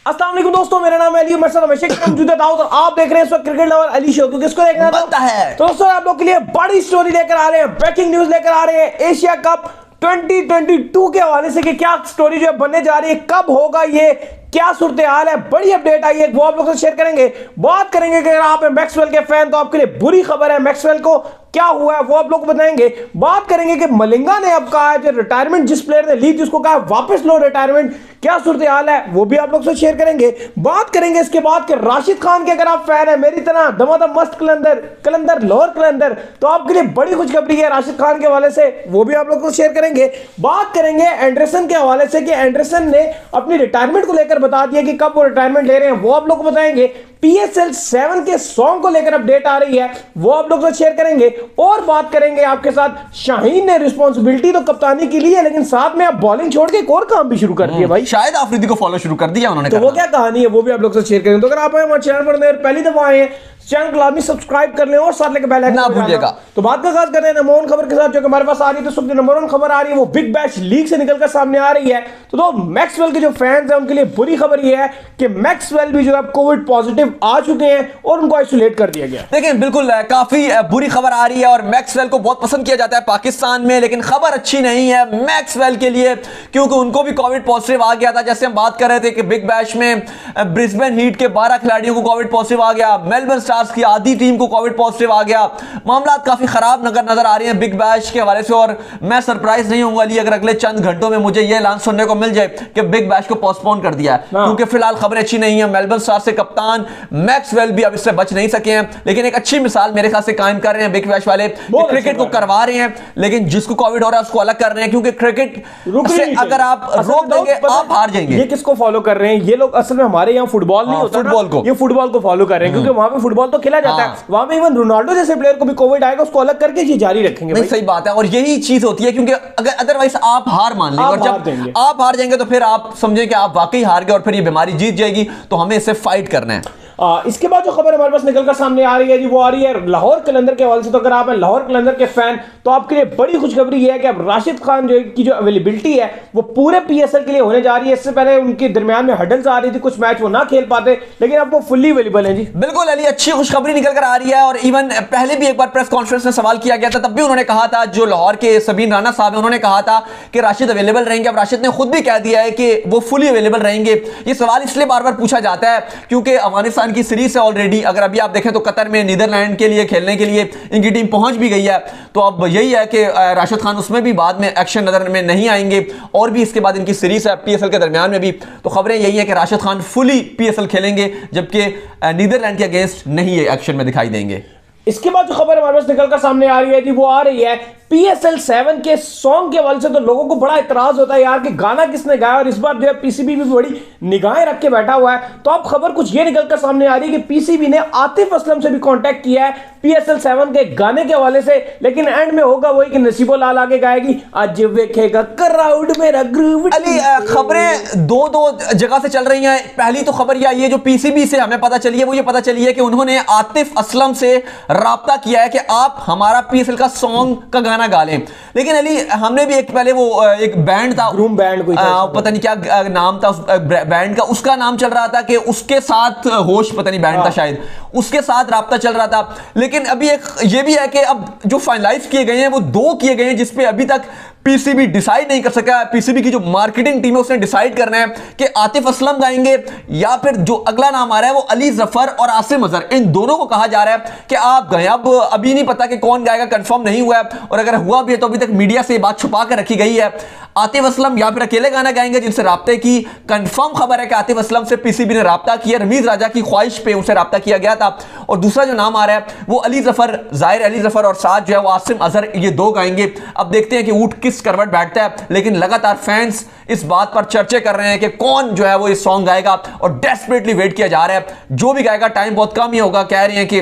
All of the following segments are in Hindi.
अस्सलाम वालेकुम दोस्तों, मेरा नाम है अली, मेरे साथ हमेशा की मौजूद है दाऊद और आप देख रहे हैं इस वक्त क्रिकेट लवर अली शो। क्योंकि इसको देखना बनता है। तो दोस्तों आप लोग के लिए बड़ी स्टोरी लेकर आ रहे हैं, ब्रेकिंग न्यूज लेकर आ रहे हैं एशिया कप 2022 के हवाले से कि क्या स्टोरी जो है बनने जा रही है, कब होगा ये, क्या सूरत हाल है, बड़ी अपडेट आई है, वो आप लोगों से शेयर करेंगे। बात करेंगे कि अगर आप मैक्सवेल के फैन तो आपके लिए बुरी खबर है, मैक्सवेल को क्या हुआ है वो आप लोग को बताएंगे। बात करेंगे कि मलिंगा ने अब कहा है जो रिटायरमेंट जिस प्लेयर ने ली थी उसको कहा वापस लो रिटायरमेंट, क्या सूरत हाल है वो भी आप लोग से शेयर करेंगे। बात करेंगे इसके बाद कि राशिद खान के अगर आप फैन है मेरी तरह दमादम मस्त कलंदर लाहौर कलंदर तो आपके लिए बड़ी खुशखबरी है राशिद खान के हवाले से, वो भी आप लोग को शेयर करेंगे। बात करेंगे एंडरसन के हवाले से कि एंडरसन ने अपनी रिटायरमेंट को लेकर बता दिया कि कब वो रिटायरमेंट ले रहे हैं, वो आप लोग को बताएंगे। PSL 7 के सॉन्ग को लेकर अपडेट आ रही है, वो आप लोग से शेयर करेंगे। और बात करेंगे आपके साथ शाहीन ने रिस्पांसिबिलिटी तो कप्तानी की ली है लेकिन साथ में अब बॉलिंग छोड़ के एक और काम भी शुरू कर दिया भाई, शायद आफरीदी को फॉलो शुरू कर दिया उन्होंने। तो वो क्या कहानी है वो भी आप लोग से शेयर करेंगे। तो अगर आप हमारे चैनल पर पहली दफा आए हैं चैनल को लाजमी सब्सक्राइब कर लें और साथ लेकर बेल आइकन ना भूलिएगा। तो बात का आगाज करते हैं नंबर 1 खबर के साथ जो कि हमारे पास आ रही है। तो सबसे नंबर 1 खबर आ रही है वो बिग बैश लीग से निकलकर सामने आ रही है। तो मैक्सवेल के जो फैंस हैं उनके लिए बुरी खबर ये है कि मैक्सवेल भी जो है कोविड पॉजिटिव आ चुके हैं और उनको आइसोलेट कर दिया गया। देखिए बिल्कुल काफी बुरी खबर आ रही है और मैक्सवेल को बहुत पसंद किया जाता है पाकिस्तान में, लेकिन खबर अच्छी नहीं है मैक्सवेल के लिए क्योंकि उनको भी कोविड पॉजिटिव आ गया था। जैसे हम बात कर रहे थे कि बिग बैश में ब्रिस्बेन हीट के 12 खिलाड़ियों को कोविड पॉजिटिव आ गया, मेलबर्न स्टार्स की आधी टीम को कोविड पॉजिटिव आ गया। मामला काफी खराब नजर आ रही है बिग बैश के हवाले से और मैं सरप्राइज नहीं होऊंगा अली अगर अगले चंद घंटों में मुझे यह ऐलान सुनने को मिल जाए कि बिग बैश को पोस्टपोन कर दिया है, क्योंकि फिलहाल खबरें अच्छी नहीं है। मेलबर्न स्टार्स से कप्तान मैक्सवेल भी अब इससे बच नहीं सके हैं, लेकिन एक अच्छी मिसाल मेरे ख्याल से कायम कर रहे हैं बिग बैश वाले, क्रिकेट को करवा रहे हैं लेकिन जिसको कोविड हो रहा है उसको अलग कर रहे हैं, क्योंकि क्रिकेट से अगर आप रोक देंगे आप हार जाएंगे। ये किसको फॉलो कर रहे हैं ये लोग? असल में हमारे यहाँ फुटबॉल नहीं होता, फुटबॉल को, ये फुटबॉल को फॉलो कर रहे हैं क्योंकि वहां पे फुटबॉल तो खेला जाता है, वहां पे इवन रोनाल्डो जैसे प्लेयर को भी कोविड आएगा उसको अलग करके ये जारी रखेंगे। नहीं सही बात है और यही चीज होती है क्योंकि अगर अदरवाइज आप हार मान लेंगे और जब आप हार जाएंगे तो फिर आप समझें कि आप वाकई हार गए और फिर ये बीमारी जीत जाएगी, तो हमें इससे फाइट करना है। इसके बाद जो खबर हमारे पास निकलकर सामने आ रही है जी वो आ रही है लाहौर कलंदर के हवाले से। तो अगर आप हैं लाहौर कलंदर के फैन तो आपके लिए बड़ी खुशखबरी ये है कि अब राशिद खान की जो अवेलेबिलिटी है वो पूरे PSL के लिए होने जा रही है। इससे पहले उनके दरमियान में हडल्स आ रही थी, कुछ मैच वो ना खेल पाते, लेकिन अब वो फुल्ली अवेलेबल है जी। बिल्कुल अली, अच्छी खुशखबरी निकल कर आ रही है और इवन पहले भी एक बार प्रेस कॉन्फ्रेंस में सवाल किया गया था, तब भी उन्होंने कहा था, जो लाहौर के सबीन राना साहब है उन्होंने कहा था कि राशिद अवेलेबल रहेंगे। अब राशिद ने खुद भी कह दिया है कि वो फुली अवेलेबल रहेंगे। ये सवाल इसलिए बार बार पूछा जाता है क्योंकि अफगानिस्तान की सीरीज से ऑलरेडी अगर अभी आप देखें तो कतर में नीदरलैंड के लिए खेलने के लिए इनकी टीम पहुंच भी गई है, तो अब यही है कि राशिद खान उसमें भी बाद में एक्शन नजर में नहीं आएंगे और भी इसके बाद इनकी सीरीज है PSL के दरमियान में भी, तो खबरें यही है कि राशिद खान फुली PSL खेलेंगे जबकि नीदरलैंड के अगेंस्ट नहीं है एक्शन में दिखाई देंगे। इसके बाद जो खबर हमारे पास निकलकर सामने आ रही है जी वो आ रही है PSL 7 के सॉन्ग के हवाले से। तो लोगों को बड़ा इतराज होता है यार कि गाना किसने गाया, और इस बार जो है PCB भी बड़ी निगाहें रख के बैठा हुआ है। तो अब खबर कुछ ये निकलकर सामने आ रही है कि PCB ने आतिफ असलम से भी कांटेक्ट किया है PSL 7 के गाने के हवाले से, लेकिन एंड में होगा वही कि नसीबो लाल आगे गाएगी आज वेखेगा क्राउड मेरा ग्रूव। अली खबरें दो जगह से चल रही हैं। पहली तो खबर यह ये जो PCB से हमें पता चली है वो ये पता चली है कि उन्होंने आतिफ असलम से राब्ता किया है कि आप हमारा PSL का सॉन्ग का गाना गा लें। लेकिन अली हमने भी एक पहले वो एक बैंड था, ग्रूम बैंड कोई पता नहीं क्या नाम था उस बैंड का, उसका नाम चल रहा था कि उसके साथ होश पता नहीं बैंड था शायद, उसके साथ राब्ता चल रहा था। लेकिन अभी एक ये भी है कि अब जो फाइनलाइज किए गए हैं वो 2 किए गए हैं जिसपे अभी तक PCB डिसाइड नहीं कर सका। PCB की जो मार्केटिंग टीम है उसने डिसाइड करना है कि आतिफ असलम गाएंगे या फिर जो अगला नाम आ रहा है वो अली जफर और आसिम अजहर, इन दोनों को कहा जा रहा है कि आप गाएं। अब अभी नहीं पता कि कौन गाएगा, कंफर्म नहीं हुआ है और अगर हुआ भी है तो अभी तक मीडिया से बात छुपा कर रखी गई है। आतिफ असलम या फिर अकेले गाना गाएंगे जिनसे राब्ते की कंफर्म खबर है कि आतिफ असलम से PCB ने राब्ता किया, रमीज राजा की ख्वाहिश पे उनसे राब्ता किया गया था। और दूसरा जो नाम आ रहा है वो अली जफर, जाहिर अली जफर और साथ जो है वो आसिम अजहर, ये 2 गाएंगे। अब देखते हैं कि ऊंट किस करवट बैठता है, लेकिन लगातार फैंस इस बात पर चर्चे कर रहे हैं कि कौन जो है वो इस सॉन्ग गाएगा और डेस्परेटली वेट किया जा रहा है। जो भी गाएगा टाइम बहुत कम ही होगा, कह रहे हैं कि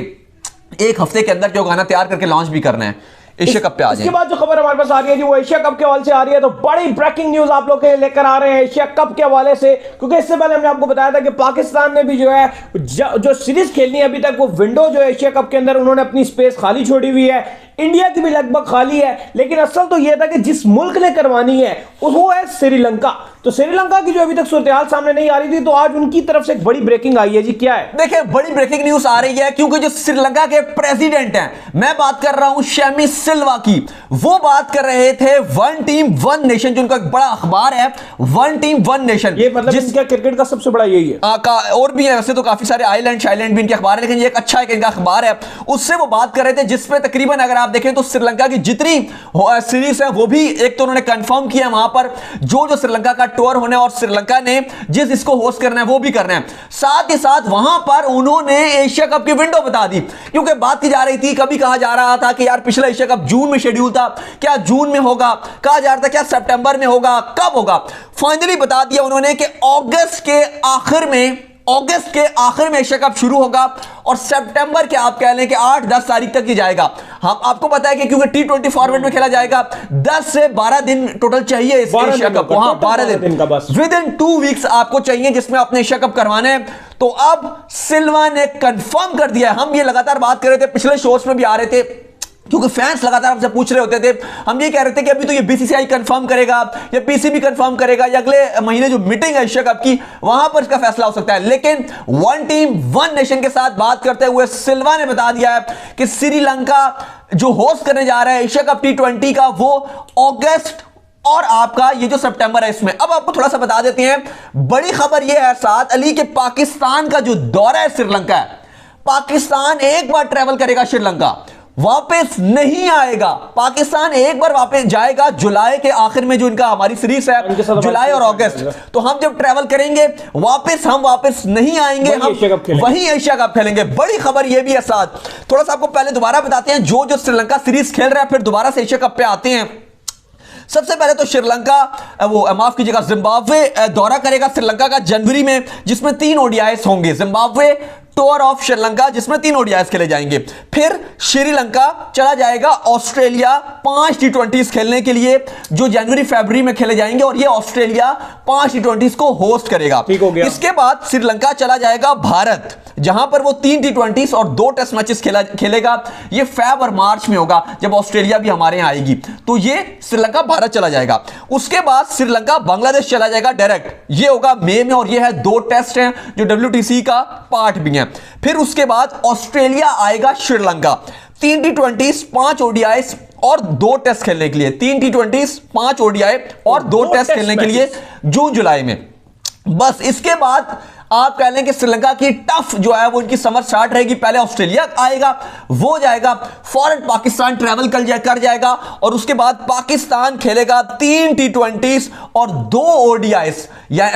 1 हफ्ते के अंदर जो गाना तैयार करके लॉन्च भी करना है। एशिया कप पे आ जाए। इसके बाद जो खबर हमारे पास आ रही है जी वो एशिया कप के हवाले से आ रही है। तो बड़ी ब्रेकिंग न्यूज आप लोग के लिए लेकर आ रहे हैं एशिया कप के हवाले से, क्योंकि इससे पहले हमने आपको बताया था कि पाकिस्तान ने भी जो है जो सीरीज खेलनी है अभी तक वो विंडो जो है एशिया कप के अंदर उन्होंने अपनी स्पेस खाली छोड़ी हुई है। इंडिया की भी लगभग खाली है, लेकिन असल तो यह था कि जिस मुल्क ने करवानी है वो है श्रीलंका। तो श्रीलंका की जो अभी तक सूरत सामने नहीं आ रही थी, तो आज उनकी तरफ से एक बड़ी ब्रेकिंग आई है जी। क्या है? देखिए, बड़ी ब्रेकिंग न्यूज आ रही है क्योंकि जो श्रीलंका के प्रेसिडेंट हैं, मैं बात कर रहा हूं शेमी सिल्वा की, वो बात कर रहे थे वन टीम वन नेशन, जो उनका एक बड़ा अखबार है वन टीम वन नेशन। ये मतलब इनका क्रिकेट का सबसे बड़ा यही है। और भी है वैसे तो काफी सारे आइलैंड शाइलैंड भी इनके अखबार है, लेकिन ये एक अच्छा एक इनका अखबार है। उससे वो बात कर रहे थे जिसमें तकरीबन अगर आप देखें तो श्रीलंका की जितनी सीरीज है वो भी एक तो उन्होंने कंफर्म किया वहां पर जो श्रीलंका का टूर होने और श्रीलंका ने जिस इसको होस्ट करना है वो भी करना है। साथ ही साथ वहां पर उन्होंने एशिया कप की विंडो बता दी, क्योंकि बात की जा रही थी, कभी कहा जा रहा था कि यार पिछला एशिया कप जून में शेड्यूल था, क्या जून में होगा, कहा जा रहा था क्या सितंबर में होगा, कब होगा। फाइनली बता दिया उन्होंने कि अगस्त के आखिर में एशिया कप शुरू होगा और सितंबर के आप कह लें कि 8-10 तारीख तक ही जाएगा। हम आपको पता है कि क्योंकि T20 फॉर्मेट में खेला जाएगा, 10 से 12 दिन टोटल चाहिए इस एशिया कप को। हाँ, 12 दिन का बस, विद इन 2 वीक्स आपको चाहिए जिसमें अपने एशिया कप करवाने हैं। तो अब सिल्वा ने कंफर्म कर दिया है। हम ये लगातार बात कर रहे थे, पिछले शोज में भी आ रहे थे, क्योंकि फैंस लगातार हमसे पूछ रहे होते थे, हम ये कह रहे थे कि अभी तो ये बीसीसीआई कंफर्म करेगा या पीसीबी कंफर्म करेगा या अगले महीने जो मीटिंग है एशिया कप की वहां पर इसका फैसला हो सकता है। लेकिन वन टीम वन नेशन के साथ बात करते हुए सिल्वा ने बता दिया है कि श्रीलंका जो होस्ट करने जा रहा है एशिया कप T20 का, वो अगस्त और आपका ये जो सितंबर है इसमें। अब आपको थोड़ा सा बता देते हैं, बड़ी खबर यह है साथ अली के पाकिस्तान का जो दौरा है श्रीलंका है, पाकिस्तान एक बार ट्रेवल करेगा श्रीलंका, वापस नहीं आएगा। पाकिस्तान एक बार वापस जाएगा जुलाई के आखिर में, जो इनका हमारी सीरीज है जुलाई और अगस्त। तो हम जब ट्रैवल करेंगे हम वापस नहीं आएंगे, हम वहीं एशिया कप खेलेंगे। बड़ी खबर यह भी है साथ, थोड़ा सा आपको पहले दोबारा बताते हैं जो श्रीलंका सीरीज खेल रहा है, फिर दोबारा से एशिया कप पे आते हैं। सबसे पहले तो श्रीलंका माफ कीजिएगा जिम्बाब्वे दौरा करेगा श्रीलंका का जनवरी में, जिसमें 3 ओडीआईस होंगे। जिम्बाब्वे टूर ऑफ श्रीलंका जिसमें 3 ओडीआईस खेले जाएंगे। फिर श्रीलंका चला जाएगा ऑस्ट्रेलिया 5 T20s खेलने के लिए, जो जनवरी फरवरी में खेले जाएंगे, और ये ऑस्ट्रेलिया 5 T20s को होस्ट करेगा। ठीक हो गया। इसके बाद श्रीलंका चला जाएगा भारत, जहां पर वो 3 T20s और 2 टेस्ट मैचेस खेलेगा। ये फेब और मार्च में होगा जब ऑस्ट्रेलिया भी हमारे यहां आएगी। तो ये श्रीलंका भारत चला जाएगा। उसके बाद श्रीलंका बांग्लादेश चला जाएगा डायरेक्ट, ये होगा मई में, और ये है 2 टेस्ट हैं जो WTC का पार्ट भी है। फिर उसके बाद ऑस्ट्रेलिया आएगा श्रीलंका, 3 T20s 5 ओडीआईस और 2 टेस्ट खेलने के लिए, 3 T20s 5 ओडीआई और 2 टेस्ट खेलने के लिए जून जुलाई में। बस इसके बाद आप कह लें कि श्रीलंका की टफ जो है वो इनकी समर स्टार्ट रहेगी। पहले ऑस्ट्रेलिया आएगा, वो जाएगा, फौरन पाकिस्तान ट्रैवल कर जाएगा, और उसके बाद पाकिस्तान खेलेगा 3 T20s और 2 ओडीआईस या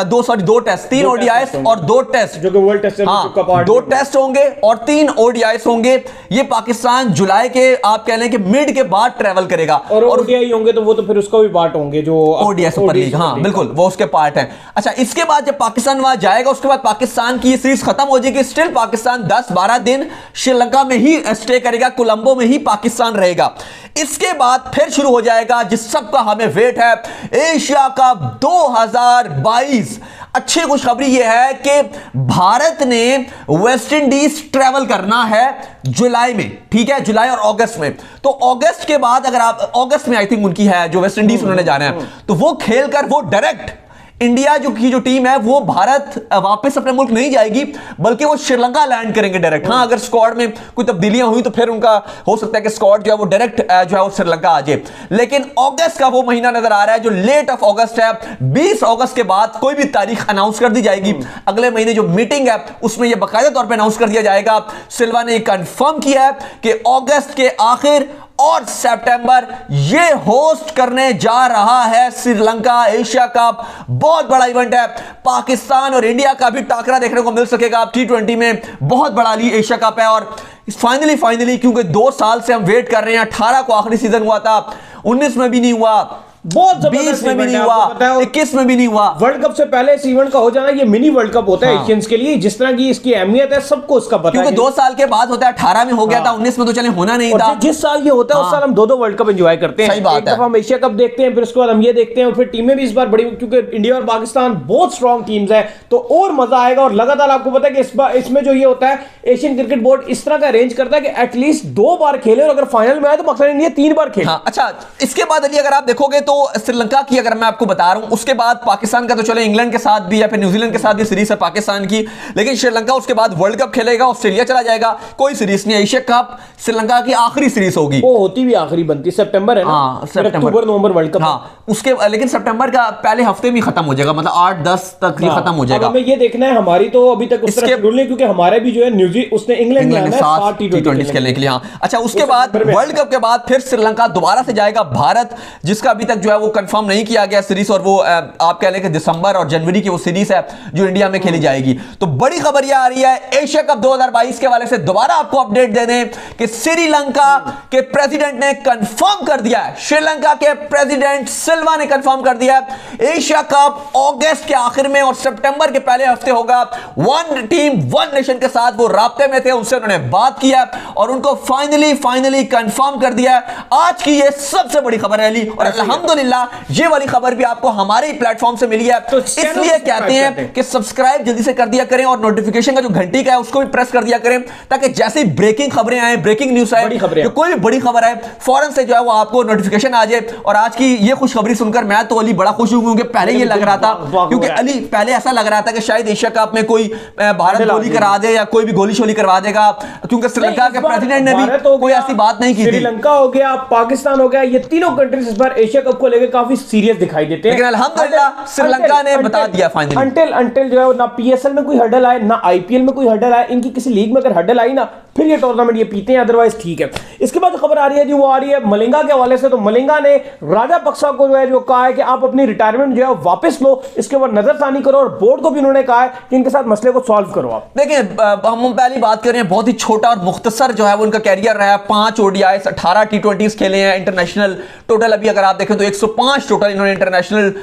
2 टेस्ट, 3 ओडीआईस और 2 टेस्ट, जो कि वर्ल्ड टेस्ट हाँ, 2 टेस्ट होंगे और 3 ओडीआईस होंगे। ये पाकिस्तान जुलाई के आप कह लें कि मिड के बाद ट्रैवल करेगा, और ओडीआई होंगे तो वो तो फिर उसका भी पार्ट होंगे, जो ओडीआई सुपर लीग, हाँ बिल्कुल वो उसके पार्ट है। अच्छा, इसके बाद जब पाकिस्तान वहां जाएगा, उसके बाद पाकिस्तान की सीरीज खत्म हो जाएगी। स्टिल पाकिस्तान 10-12 दिन श्रीलंका में ही स्टे करेगा, कोलंबो में ही पाकिस्तान रहेगा। इसके बाद फिर शुरू हो जाएगा जिस सबका हमें वेट है, एशिया कप 2022। अच्छी खुशखबरी यह है कि भारत ने वेस्ट इंडीज ट्रैवल करना है जुलाई में, ठीक है, जुलाई और अगस्त में। तो अगस्त के बाद अगर आप अगस्त में आई थिंक उनकी है जो वेस्ट इंडीज उन्होंने जाना है, तो वो खेलकर वो डायरेक्ट इंडिया जो टीम है वो भारत वापस अपने मुल्क नहीं जाएगी, बल्कि वो श्रीलंका लैंड करेंगे डायरेक्ट। हाँ, अगर स्क्वाड में कोई तब्दीलियां हुई तो फिर उनका हो सकता है कि स्क्वाड जो है वो डायरेक्ट जो है वो श्रीलंका आ जाए। लेकिन अगस्त का वो महीना नजर आ रहा है जो लेट ऑफ अगस्त है। 20 अगस्त के बाद कोई भी तारीख अनाउंस कर दी जाएगी। अगले महीने जो मीटिंग है उसमें यह बाकायदा तौर पर अनाउंस कर दिया जाएगा। सिल्वा ने कंफर्म किया है कि अगस्त के आखिर और सितंबर ये होस्ट करने जा रहा है श्रीलंका एशिया कप। बहुत बड़ा इवेंट है, पाकिस्तान और इंडिया का भी टाकरा देखने को मिल सकेगा अब T20 में। बहुत बड़ा एशिया कप है, और फाइनली क्योंकि 2 साल से हम वेट कर रहे हैं। 18 को आखिरी सीजन हुआ था, 19 में भी नहीं हुआ, बहुत 20 में भी नहीं event है, आपको पता हुआ, है। 21 में भी नहीं हुआ। वर्ल्ड कप से पहले इस इवेंट का हो जाना ये मिनी वर्ल्ड कप होता है हाँ। एशियंस के लिए, जिस तरह की इसकी अहमियत है सबको उसका पता क्योंकि है। 2 साल के बाद होता है, 18 में हो गया था, 19 में तो चले होना नहीं और था। जिस साल ये होता है उस हाँ। साल हम 2 वर्ल्ड कप एंजॉय करते हैं। सही बात एक है। दफा हम एशिया कप देखते हैं, फिर उसके बाद हम ये देखते हैं, और फिर टीमें भी इस बार बड़ी, क्योंकि इंडिया और पाकिस्तान बहुत स्ट्रॉन्ग टीम्स है, तो और मजा आएगा। और लगातार आपको पता है कि इस बार इसमें जो ये होता है, एशियन क्रिकेट बोर्ड इस तरह का अरेंज करता है कि एटलीस्ट 2 बार खेले, और अगर फाइनल में आए तो मकसद नहीं है 3 बार खेले। हाँ, अच्छा, इसके बाद अली अगर आप देखोगे तो श्रीलंका की अगर मैं आपको बता रहा हूं, उसके बाद पाकिस्तान का तो चलो इंग्लैंड के साथ भी या फिर न्यूजीलैंड के साथ भी सीरीज है पाकिस्तान की, लेकिन श्रीलंका उसके बाद वर्ल्ड कप खेलेगा, ऑस्ट्रेलिया चला जाएगा, कोई सीरीज नहीं है। एशिया कप श्रीलंका की आखिरी सीरीज होगी। वो होती भी आखिरी बनती सितंबर है ना। हाँ, फिर सितंबर। अक्टूबर नवंबर वर्ल्ड कप। हाँ, उसके लेकिन सितंबर का पहले हफ्ते में खत्म हो जाएगा, मतलब 8-10 तक ये खत्म हो अब जाएगा। हमें ये देखना है, हमारी तो अभी तक उस तरह शेड्यूल नहीं, क्योंकि हमारे भी जो है न्यूजीलैंड उसने इंग्लैंड में आना है 7 T20 खेलने के लिए। हाँ, अच्छा, उसके बाद वर्ल्ड कप के बाद फिर श्रीलंका दोबारा से जाएगा भारत, जिसका अभी तक जो है वो कंफर्म नहीं किया गया सीरीज, और वो आप कह लें कि दिसंबर और जनवरी की वो सीरीज है जो इंडिया में खेली जाएगी। तो बड़ी खबर यह आ रही है एशिया कप 2022 के हवाले से, दोबारा आपको अपडेट दे दें कि श्रीलंका के प्रेसिडेंट ने कंफर्म कर दिया है, श्रीलंका के प्रेसिडेंट सिल्वा ने कंफर्म कर दिया है, एशिया कप अगस्त के आखिर में और सितंबर के पहले हफ्ते होगा। 1 टीम 1 नेशन के साथ वो राब्ते में थे, उनसे उन्होंने बात किया और उनको फाइनली कंफर्म कर दिया है। आज की ये सबसे बड़ी खबर है अली, और अल्हम्दुलिल्लाह ये वाली खबर भी आपको हमारे प्लेटफॉर्म से मिली है, तो इसलिए कहते हैं कि सब्सक्राइब जल्दी से कर दिया करें और नोटिफिकेशन का जो घंटी का है उसको भी प्रेस कर दिया करें, ताकि जैसे ब्रेकिंग खबरें आए, ब्रेकिंग न्यूज आए, जो कोई भी बड़ी खबर आए, फौरन से जो है वो आपको नोटिफिकेशन आ जाए। और आज की ये खुशखबरी सुनकर मैं तो अली बड़ा खुश हूं, क्योंकि पहले ये लग रहा था, क्योंकि अली पहले ऐसा लग रहा था कि शायद एशिया कप में कोई भारत गोली करा दे या कोई भी गोली शोली करवा देगा, क्योंकि श्रीलंका के प्रेसिडेंट ने भी कोई ऐसी बात नहीं की थी। श्रीलंका हो गया, पाकिस्तान हो गया, ये तीनों कंट्रीज इस बार एशिया कप को लेकर काफी सीरियस दिखाई देते हैं, लेकिन अल्हम्दुलिल्लाह श्रीलंका ने बता दिया फाइनली। अंटिल जो है ना पीएसएल में कोई हर्डल आए, ना आईपीएल में कोई हर्डल आए, इनकी किसी लीग में अगर हर्डल आई ना, फिर ये टूर्नामेंट ये पीते हैं, अदरवाइज ठीक है। इसके बाद जो खबर आ रही है जी, वो आ रही है मलिंगा के हवाले से। तो मलिंगा ने राजापक्सा को जो है जो कहा है कि आप अपनी रिटायरमेंट जो है वापस लो, इसके ऊपर नजरसानी करो, और बोर्ड को भी उन्होंने कहा है कि इनके साथ मसले को सॉल्व करो। आप देखिए, हम पहली बात कर रहे हैं, बहुत ही छोटा और मुख्तसर जो है वो उनका कैरियर रहा है। 5 ओडीआईस, 18 T20s खेले हैं इंटरनेशनल टोटल। अभी अगर आप देखें तो 105 टोटल इन्होंने इंटरनेशनल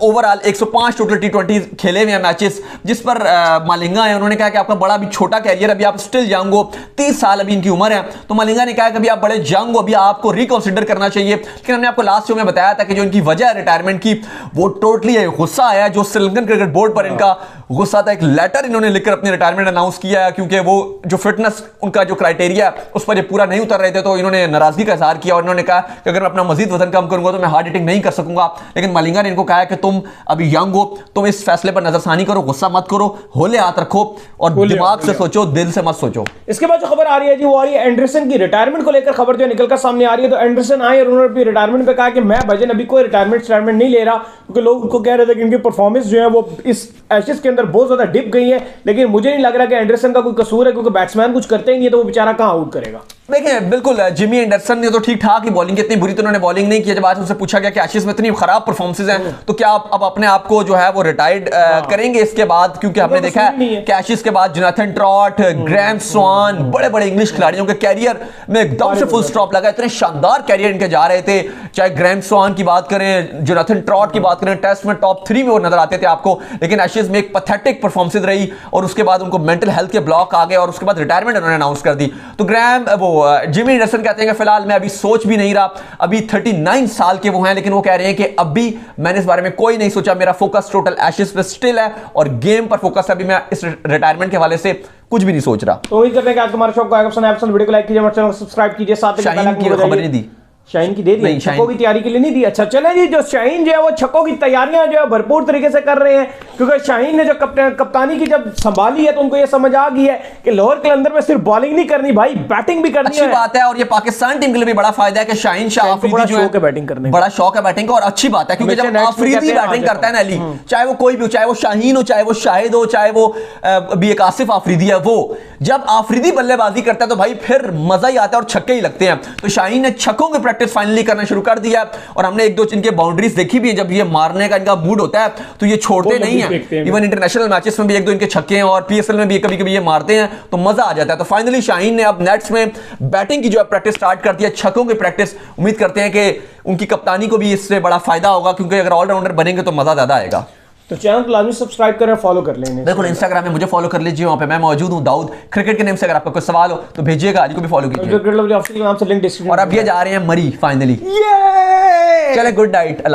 ओवरऑल 105 टोटल T20 खेले हुए हैं मैचेस, जिस पर मलिंगा है, उन्होंने कहा कि आपका बड़ा अभी छोटा कैरियर, अभी आप स्टिल यंग हो, 30 साल अभी इनकी उम्र है। तो मलिंगा ने कहा कि अभी आप बड़े यंग हो, अभी आपको रिकंसिडर करना चाहिए। लेकिन हमने आपको लास्ट शो में बताया था कि जो इनकी वजह है रिटायरमेंट की, वो टोटली गुस्सा आया जो श्रीलंकन क्रिकेट बोर्ड पर इनका गुस्सा था। एक लेटर इन्होंने लिखकर अपनी रिटायरमेंट अनाउंस किया है, क्योंकि वो जो फिटनेस उनका जो क्राइटेरिया उस पर ये पूरा नहीं उतर रहे थे, तो इन्होंने नाराजगी का इजहार किया और इन्होंने कहा कि अगर मैं अपना मजीद वजन कम करूंगा तो मैं हार्ड हिटिंग नहीं कर सकूंगा। लेकिन मलिंगा ने इनको कहा कि तुम अभी यंग हो, तुम इस फैसले पर नजरसानी करो, गुस्सा मत करो, होले हाथ रखो और दिमाग से सोचो, दिल से मत सोचो। इसके बाद जो खबर आ रही है जी, वो आ रही है एंडरसन की रिटायरमेंट को लेकर खबर जो निकलकर सामने आ रही है। तो एंडरसन आए और उन्होंने अपनी रिटायरमेंट पे कहा कि मैं भजन अभी कोई रिटायरमेंट नहीं ले रहा, क्योंकि लोग उनको कह रहे थे कि इनकी परफॉर्मेंस जो है वो इस एशेज के अंदर बहुत ज्यादा डिप गई है। लेकिन मुझे नहीं लग रहा कि एंडरसन का कोई कसूर है, क्योंकि बैट्समैन कुछ करते ही नहीं है, तो वो बेचारा कहां आउट करेगा। देखिए, बिल्कुल जिमी एंडरसन ने तो ठीक ठाक ही बॉलिंग की, इतनी बुरी तो उन्होंने बॉलिंग नहीं की। जब आज उनसे पूछा गया कि एशेज में इतनी खराब परफॉर्मेंसेज हैं, तो क्या आप अब अपने आप को जो है वो रिटायर्ड करेंगे इसके बाद? क्योंकि हमने देखा है कि एशेज के बाद जोनाथन ट्रॉट, ग्राहम स्वान, बड़े बड़े इंग्लिश खिलाड़ियों के कैरियर में एकदम से फुल स्टॉप लगा। इतने शानदार कैरियर इनके जा रहे थे, चाहे ग्राहम स्वान की बात करें, जोनाथन ट्रॉट की बात करें, टेस्ट में टॉप 3 में वो नजर आते थे आपको, लेकिन एशेज में एक पैथेटिक परफॉर्मेंस रही और उसके बाद उनको मेंटल हेल्थ के ब्लॉक आ गए और उसके बाद रिटायरमेंट उन्होंने अनाउंस कर दी। तो जिमी एंडरसन कहते हैं कि फिलहाल मैं अभी सोच भी नहीं रहा, अभी 39 साल के वो हैं, लेकिन वो कह रहे हैं कि अभी मैंने इस बारे में कोई नहीं सोचा, मेरा फोकस टोटल एशेज पे स्टिल है और गेम पर फोकस है। अभी मैं इस रिटायरमेंट के हवाले से कुछ भी नहीं सोच रहा। तो उम्मीद करते हैं कि आज हमारे शो को वीडियो को लाइक कीजिए, हमारे चैनल को सब्सक्राइब कीजिए, साथ ही खबर नहीं दी, शाहीन की दे दी, छक्कों की तैयारी के लिए नहीं दी। अच्छा चले जी, जो शाहीन जो है वो छक्कों की तैयारियां जो है भरपूर तरीके से कर रहे हैं, क्योंकि शाहीन ने जो कप्तानी की जब संभाली है तो उनको ये समझ आ गई है कि लाहौर कलंदर में सिर्फ बॉलिंग नहीं करनी भाई, बैटिंग भी करनी है। अच्छी बात है, और ये पाकिस्तान टीम के लिए भी बड़ा फायदा है कि शाहीन शाह अफरीदी जो है बैटिंग करने बड़ा शौक है बैटिंग का, और अच्छी बात है क्योंकि जब अफरीदी बैटिंग करता है ना अली, चाहे वो कोई भी हो, चाहे वो शाहीन हो, चाहे वो शाहिद हो, चाहे वो भी एक आसिफ अफरीदी है, वो जब आफरीदी बल्लेबाजी करता है तो भाई फिर मजा ही आता है और छक्के ही लगते हैं। तो शाहीन ने छक्कों की प्रैक्टिस फाइनली करना शुरू कर दिया और हमने एक दो इनके बाउंड्रीज देखी भी है। जब ये मारने का इनका मूड होता है तो ये छोड़ते नहीं है। इवन इंटरनेशनल मैचेस में भी एक दो इनके छक्के हैं और पीएसएल में भी कभी कभी ये मारते हैं तो मजा आ जाता है। तो फाइनली शाहीन ने अब नेट्स में बैटिंग की जो है प्रैक्टिस स्टार्ट कर दिया, छक्कों की प्रैक्टिस। उम्मीद करते हैं कि उनकी कप्तानी को भी इससे बड़ा फायदा होगा, क्योंकि अगर ऑलराउंडर बनेंगे तो मजा ज्यादा आएगा। तो चैनल को लाजमी सब्सक्राइब करें, फॉलो कर लेंगे। बिल्कुल, इंस्टाग्राम में मुझे फॉलो कर लीजिए, वहां पे मैं मौजूद हूं, दाऊद क्रिकेट के नेम से। अगर आपका कोई सवाल हो तो भेजिएगा, आज को भी फॉलो कीजिए। नाम से लिंक डिस्क्रिप्शन। और अब ये जा रहे हैं मरी फाइनली। चले, गुड नाइट, अल्लाह।